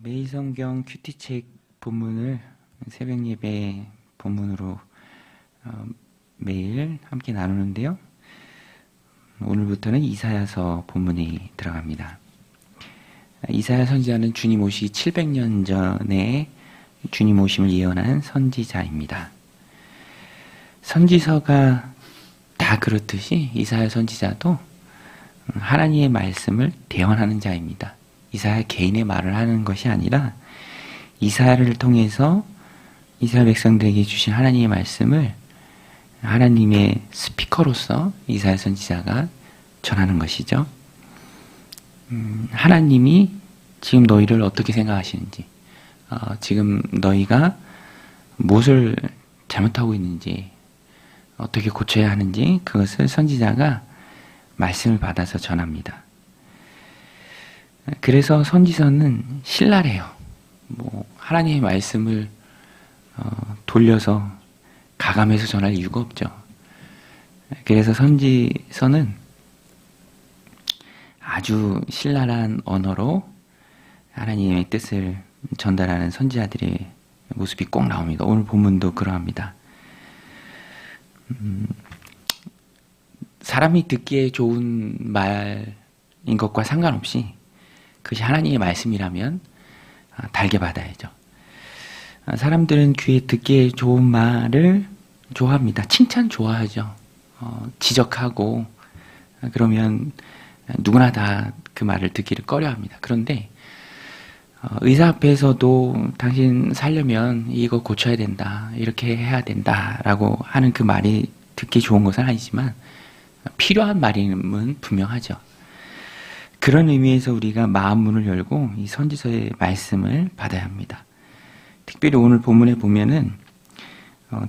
매일 성경 큐티책 본문을 새벽 예배 본문으로 매일 함께 나누는데요. 오늘부터는 이사야서 본문이 들어갑니다. 이사야 선지자는 주님 오시기 700년 전에 주님 오심을 예언한 선지자입니다. 선지서가 다 그렇듯이 이사야 선지자도 하나님의 말씀을 대언하는 자입니다. 이사야 개인의 말을 하는 것이 아니라 이사야를 통해서 이스라엘 백성들에게 주신 하나님의 말씀을 하나님의 스피커로서 이사야 선지자가 전하는 것이죠. 하나님이 지금 너희를 어떻게 생각하시는지, 지금 너희가 무엇을 잘못하고 있는지, 어떻게 고쳐야 하는지 그것을 선지자가 말씀을 받아서 전합니다. 그래서 선지서는 신랄해요. 하나님의 말씀을 돌려서 가감해서 전할 이유가 없죠. 그래서 선지서는 아주 신랄한 언어로 하나님의 뜻을 전달하는 선지자들의 모습이 꼭 나옵니다. 오늘 본문도 그러합니다. 사람이 듣기에 좋은 말인 것과 상관없이 그것이 하나님의 말씀이라면 달게 받아야죠. 사람들은 귀에 듣기에 좋은 말을 좋아합니다. 칭찬 좋아하죠. 지적하고 그러면 누구나 다 그 말을 듣기를 꺼려합니다. 그런데 의사 앞에서도 당신 살려면 이거 고쳐야 된다, 이렇게 해야 된다라고 하는 그 말이 듣기 좋은 것은 아니지만 필요한 말임은 분명하죠. 그런 의미에서 우리가 마음 문을 열고 이 선지서의 말씀을 받아야 합니다. 특별히 오늘 본문에 보면은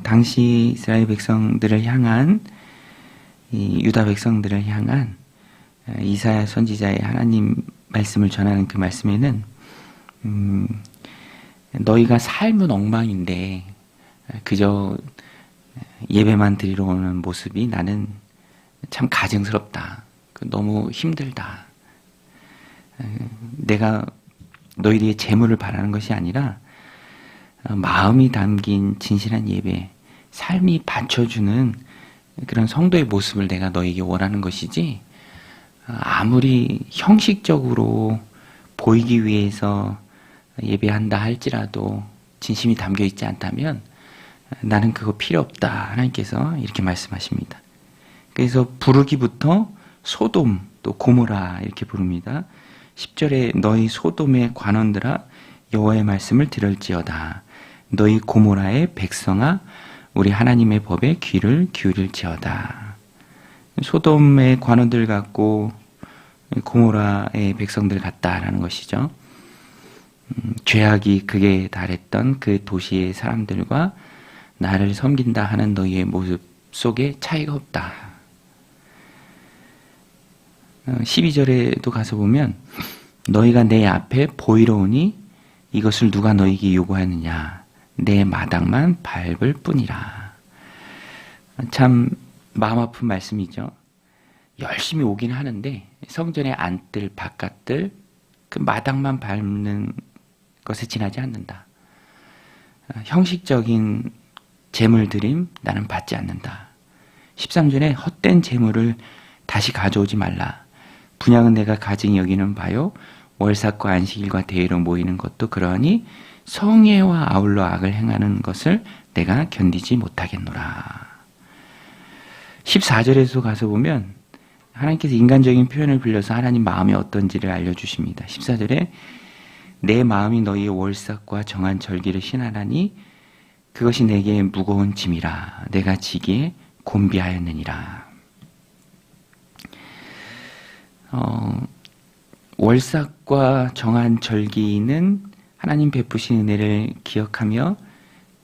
당시 이스라엘 백성들을 향한, 이 유다 백성들을 향한 이사야 선지자의 하나님 말씀을 전하는 그 말씀에는 너희가 삶은 엉망인데 그저 예배만 드리러 오는 모습이 나는 참 가증스럽다. 너무 힘들다. 내가 너희들의 재물을 바라는 것이 아니라 마음이 담긴 진실한 예배, 삶이 받쳐주는 그런 성도의 모습을 내가 너에게 원하는 것이지, 아무리 형식적으로 보이기 위해서 예배한다 할지라도 진심이 담겨 있지 않다면 나는 그거 필요 없다. 하나님께서 이렇게 말씀하십니다. 그래서 부르기부터 소돔 또 고모라 이렇게 부릅니다. 10절에 너희 소돔의 관원들아 여호와의 말씀을 들을지어다. 너희 고모라의 백성아 우리 하나님의 법에 귀를 기울일지어다. 소돔의 관원들 같고 고모라의 백성들 같다라는 것이죠. 죄악이 극에 달했던 그 도시의 사람들과 나를 섬긴다 하는 너희의 모습 속에 차이가 없다. 12절에도 가서 보면 너희가 내 앞에 보이러 오니 이것을 누가 너희에게 요구하느냐, 내 마당만 밟을 뿐이라. 참 마음 아픈 말씀이죠. 열심히 오긴 하는데 성전의 안뜰 바깥뜰 그 마당만 밟는 것에 지나지 않는다. 형식적인 재물 드림 나는 받지 않는다. 13절에 헛된 재물을 다시 가져오지 말라. 분향은 내가 가증히 여기는 바요, 월삭과 안식일과 대회로 모이는 것도 그러하니 성회와 아울러 악을 행하는 것을 내가 견디지 못하겠노라. 14절에서 가서 보면 하나님께서 인간적인 표현을 빌려서 하나님 마음이 어떤지를 알려주십니다. 14절에 내 마음이 너희의 월삭과 정한 절기를 신하라니 그것이 내게 무거운 짐이라. 내가 지기에 곤비하였느니라. 월삭과 정한 절기는 하나님 베푸신 은혜를 기억하며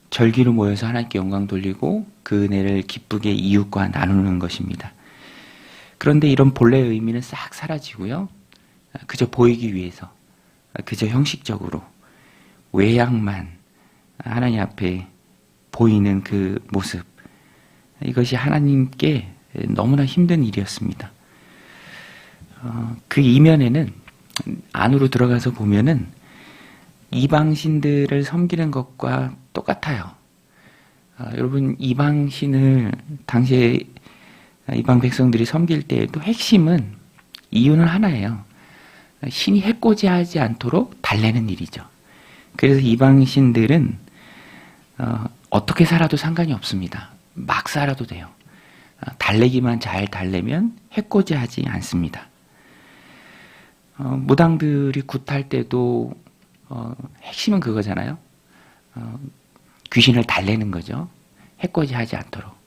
절기로 모여서 하나님께 영광 돌리고 그 은혜를 기쁘게 이웃과 나누는 것입니다. 그런데 이런 본래의 의미는 싹 사라지고요. 그저 보이기 위해서, 그저 형식적으로 외양만 하나님 앞에 보이는 그 모습, 이것이 하나님께 너무나 힘든 일이었습니다. 그 이면에는 안으로 들어가서 보면은 이방신들을 섬기는 것과 똑같아요. 여러분, 이방신을 당시에 이방 백성들이 섬길 때에도 핵심은, 이유는 하나예요. 신이 해코지하지 않도록 달래는 일이죠. 그래서 이방신들은 어떻게 살아도 상관이 없습니다. 막 살아도 돼요. 달래기만 잘 달래면 해코지하지 않습니다. 무당들이 굿할 때도 핵심은 그거잖아요. 귀신을 달래는 거죠. 해코지하지 않도록.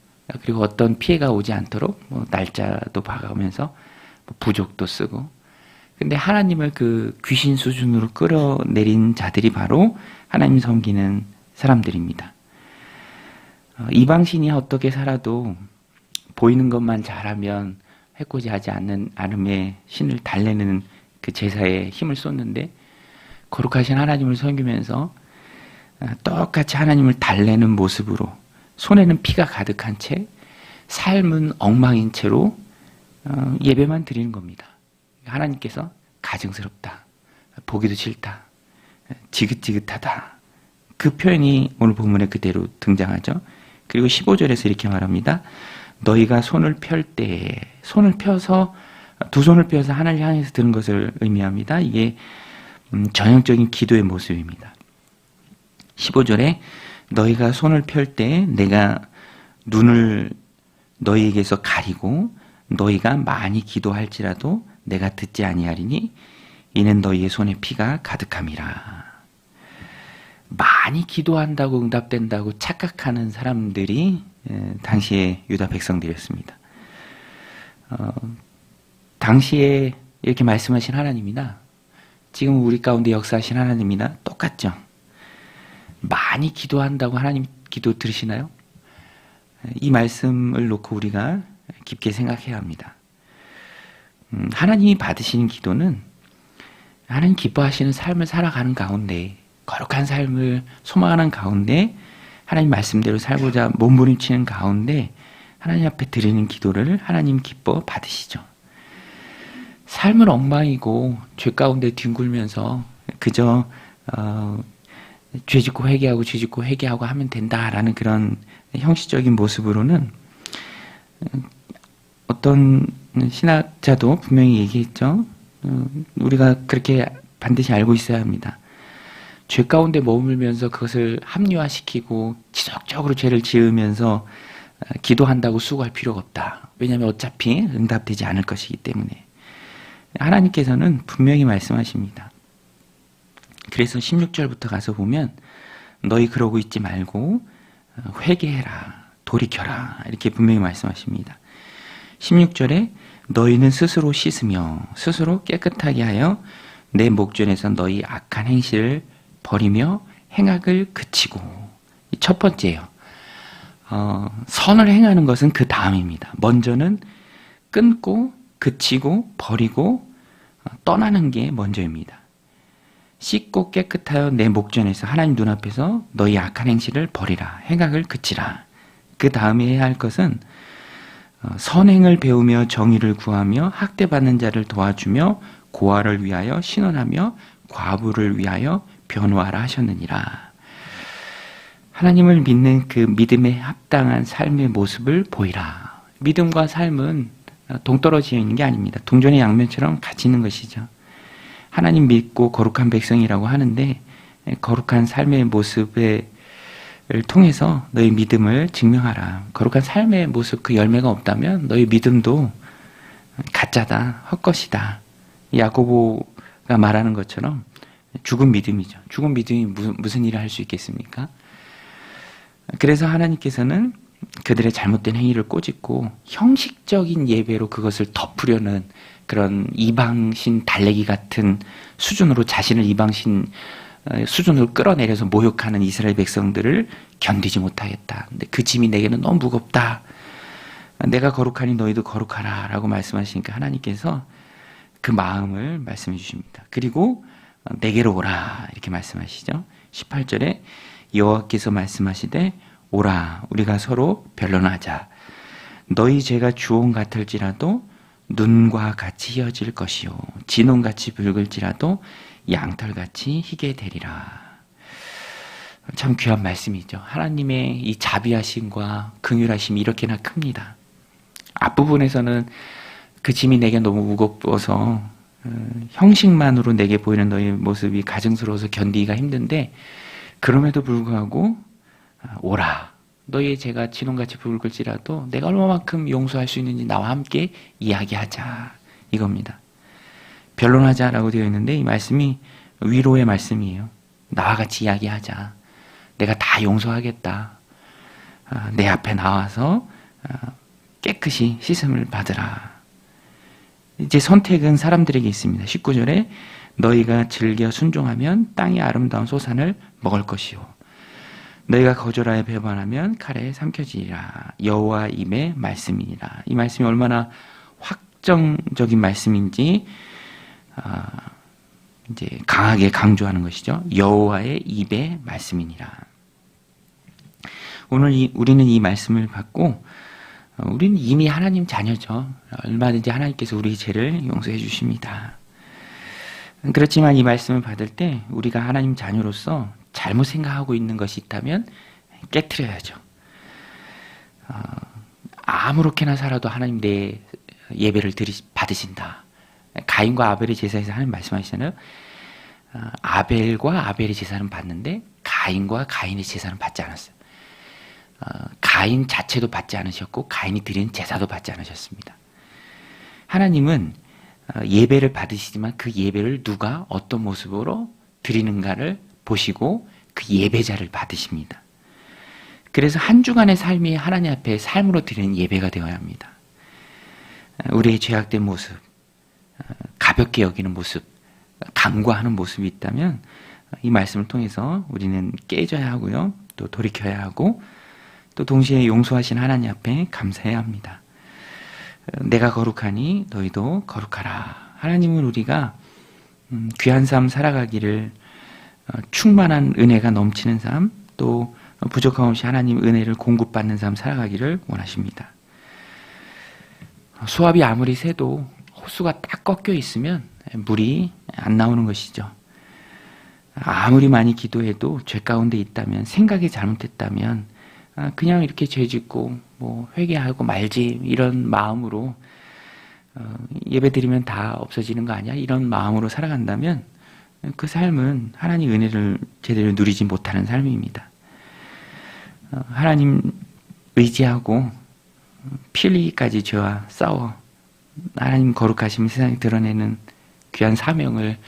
그리고 어떤 피해가 오지 않도록 날짜도 봐가면서 부족도 쓰고. 근데 하나님을 그 귀신 수준으로 끌어내린 자들이 바로 하나님 섬기는 사람들입니다. 이방신이 어떻게 살아도 보이는 것만 잘하면 해코지하지 않음에 신을 달래는 그 제사에 힘을 쏟는데, 거룩하신 하나님을 섬기면서 똑같이 하나님을 달래는 모습으로 손에는 피가 가득한 채 삶은 엉망인 채로 예배만 드리는 겁니다. 하나님께서 가증스럽다, 보기도 싫다, 지긋지긋하다, 그 표현이 오늘 본문에 그대로 등장하죠. 그리고 15절에서 이렇게 말합니다. 너희가 손을 펼 때에, 손을 펴서, 두 손을 펴서 하나님을 향해서 드는 것을 의미합니다. 이게 전형적인 기도의 모습입니다. 15절에 너희가 손을 펼 때 내가 눈을 너희에게서 가리고 너희가 많이 기도할지라도 내가 듣지 아니하리니 이는 너희의 손에 피가 가득함이라. 많이 기도한다고 응답된다고 착각하는 사람들이 당시의 유다 백성들이었습니다. 당시에 이렇게 말씀하신 하나님이나 지금 우리 가운데 역사하신 하나님이나 똑같죠. 많이 기도한다고 하나님 기도 들으시나요? 이 말씀을 놓고 우리가 깊게 생각해야 합니다. 하나님이 받으시는 기도는 하나님 기뻐하시는 삶을 살아가는 가운데, 거룩한 삶을 소망하는 가운데, 하나님 말씀대로 살고자 몸부림치는 가운데 하나님 앞에 드리는 기도를 하나님 기뻐 받으시죠. 삶은 엉망이고 죄 가운데 뒹굴면서 그저 죄짓고 회개하고 하면 된다라는 그런 형식적인 모습으로는, 어떤 신학자도 분명히 얘기했죠. 우리가 그렇게 반드시 알고 있어야 합니다. 죄 가운데 머물면서 그것을 합리화시키고 지속적으로 죄를 지으면서 기도한다고 수고할 필요가 없다. 왜냐하면 어차피 응답되지 않을 것이기 때문에. 하나님께서는 분명히 말씀하십니다. 그래서 16절부터 가서 보면 너희 그러고 있지 말고 회개해라, 돌이켜라, 이렇게 분명히 말씀하십니다. 16절에 너희는 스스로 씻으며 스스로 깨끗하게 하여 내 목전에서 너희 악한 행실을 버리며 행악을 그치고. 첫 번째예요. 선을 행하는 것은 그 다음입니다. 먼저는 끊고 그치고 버리고 떠나는 게 먼저입니다. 씻고 깨끗하여 내 목전에서, 하나님 눈앞에서 너희 악한 행실을 버리라, 행악을 그치라. 그 다음에 해야 할 것은 선행을 배우며 정의를 구하며 학대받는 자를 도와주며 고아를 위하여 신원하며 과부를 위하여 변호하라 하셨느니라. 하나님을 믿는 그 믿음에 합당한 삶의 모습을 보이라. 믿음과 삶은 동떨어져 있는 게 아닙니다. 동전의 양면처럼 같이 있는 것이죠. 하나님 믿고 거룩한 백성이라고 하는데, 거룩한 삶의 모습을 통해서 너희 믿음을 증명하라. 거룩한 삶의 모습, 그 열매가 없다면 너희 믿음도 가짜다, 헛것이다. 야고보가 말하는 것처럼 죽은 믿음이죠. 죽은 믿음이 무슨 일을 할 수 있겠습니까? 그래서 하나님께서는 그들의 잘못된 행위를 꼬집고 형식적인 예배로 그것을 덮으려는 그런 이방신 달래기 같은 수준으로 자신을 이방신 수준으로 끌어내려서 모욕하는 이스라엘 백성들을 견디지 못하겠다. 근데 그 짐이 내게는 너무 무겁다. 내가 거룩하니 너희도 거룩하라 라고 말씀하시니까 하나님께서 그 마음을 말씀해 주십니다. 그리고 내게로 오라 이렇게 말씀하시죠. 18절에 여호와께서 말씀하시되 오라 우리가 서로 변론하자. 너희 죄가 주홍 같을지라도 눈과 같이 휘어질 것이요 진홍같이 붉을지라도 양털같이 희게 되리라. 참 귀한 말씀이죠. 하나님의 이 자비하심과 긍휼하심이 이렇게나 큽니다. 앞부분에서는 그 짐이 내게 너무 무겁워서 형식만으로 내게 보이는 너의 모습이 가증스러워서 견디기가 힘든데 그럼에도 불구하고 오라. 너의 죄가 진홍같이 붉을지라도 내가 얼마만큼 용서할 수 있는지 나와 함께 이야기하자. 이겁니다. 변론하자라고 되어 있는데 이 말씀이 위로의 말씀이에요. 나와 같이 이야기하자. 내가 다 용서하겠다. 내 앞에 나와서 깨끗이 씻음을 받으라. 이제 선택은 사람들에게 있습니다. 19절에 너희가 즐겨 순종하면 땅의 아름다운 소산을 먹을 것이요 너희가 거절하여 배반하면 칼에 삼켜지리라. 여호와 입의 말씀이니라. 이 말씀이 얼마나 확정적인 말씀인지 이제 강하게 강조하는 것이죠. 여호와의 입의 말씀이니라. 오늘 우리는 이 말씀을 받고 우리는 이미 하나님 자녀죠. 얼마든지 하나님께서 우리의 죄를 용서해 주십니다. 그렇지만 이 말씀을 받을 때 우리가 하나님 자녀로서 잘못 생각하고 있는 것이 있다면 깨트려야죠. 아무렇게나 살아도 하나님 내 예배를 받으신다. 가인과 아벨의 제사에서 하나님 말씀하시잖아요. 아벨과 아벨의 제사는 받는데 가인과 가인의 제사는 받지 않았어요. 가인 자체도 받지 않으셨고 가인이 드린 제사도 받지 않으셨습니다. 하나님은 예배를 받으시지만 그 예배를 누가 어떤 모습으로 드리는가를 보시고 그 예배자를 받으십니다. 그래서 한 주간의 삶이 하나님 앞에 삶으로 드리는 예배가 되어야 합니다. 우리의 죄악된 모습, 가볍게 여기는 모습, 간과하는 모습이 있다면 이 말씀을 통해서 우리는 깨져야 하고요. 또 돌이켜야 하고 또 동시에 용서하신 하나님 앞에 감사해야 합니다. 내가 거룩하니 너희도 거룩하라. 하나님은 우리가 귀한 삶 살아가기를 충만한 은혜가 넘치는 삶 또 부족함 없이 하나님 은혜를 공급받는 삶 살아가기를 원하십니다. 수압이 아무리 새도 호수가 딱 꺾여 있으면 물이 안 나오는 것이죠. 아무리 많이 기도해도 죄 가운데 있다면 생각이 잘못됐다면 그냥 이렇게 죄 짓고 뭐 회개하고 말지 이런 마음으로 예배드리면 다 없어지는 거 아니야? 이런 마음으로 살아간다면 그 삶은 하나님 은혜를 제대로 누리지 못하는 삶입니다. 하나님 의지하고 피 흘리기까지 죄와 싸워 하나님 거룩하심을 세상에 드러내는 귀한 사명을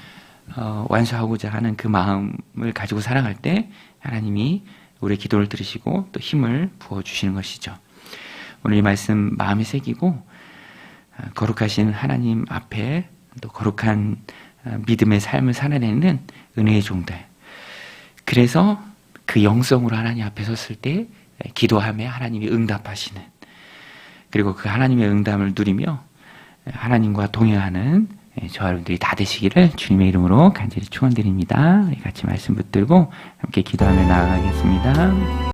완수하고자 하는 그 마음을 가지고 살아갈 때 하나님이 우리의 기도를 들으시고 또 힘을 부어주시는 것이죠. 오늘 이 말씀 마음에 새기고 거룩하신 하나님 앞에 또 거룩한 믿음의 삶을 살아내는 은혜의 종들. 그래서 그 영성으로 하나님 앞에 섰을 때 기도하며 하나님이 응답하시는 그리고 그 하나님의 응답을 누리며 하나님과 동행하는 저와 여러분들이 다 되시기를 주님의 이름으로 간절히 축원드립니다. 같이 말씀 붙들고 함께 기도하며 나아가겠습니다.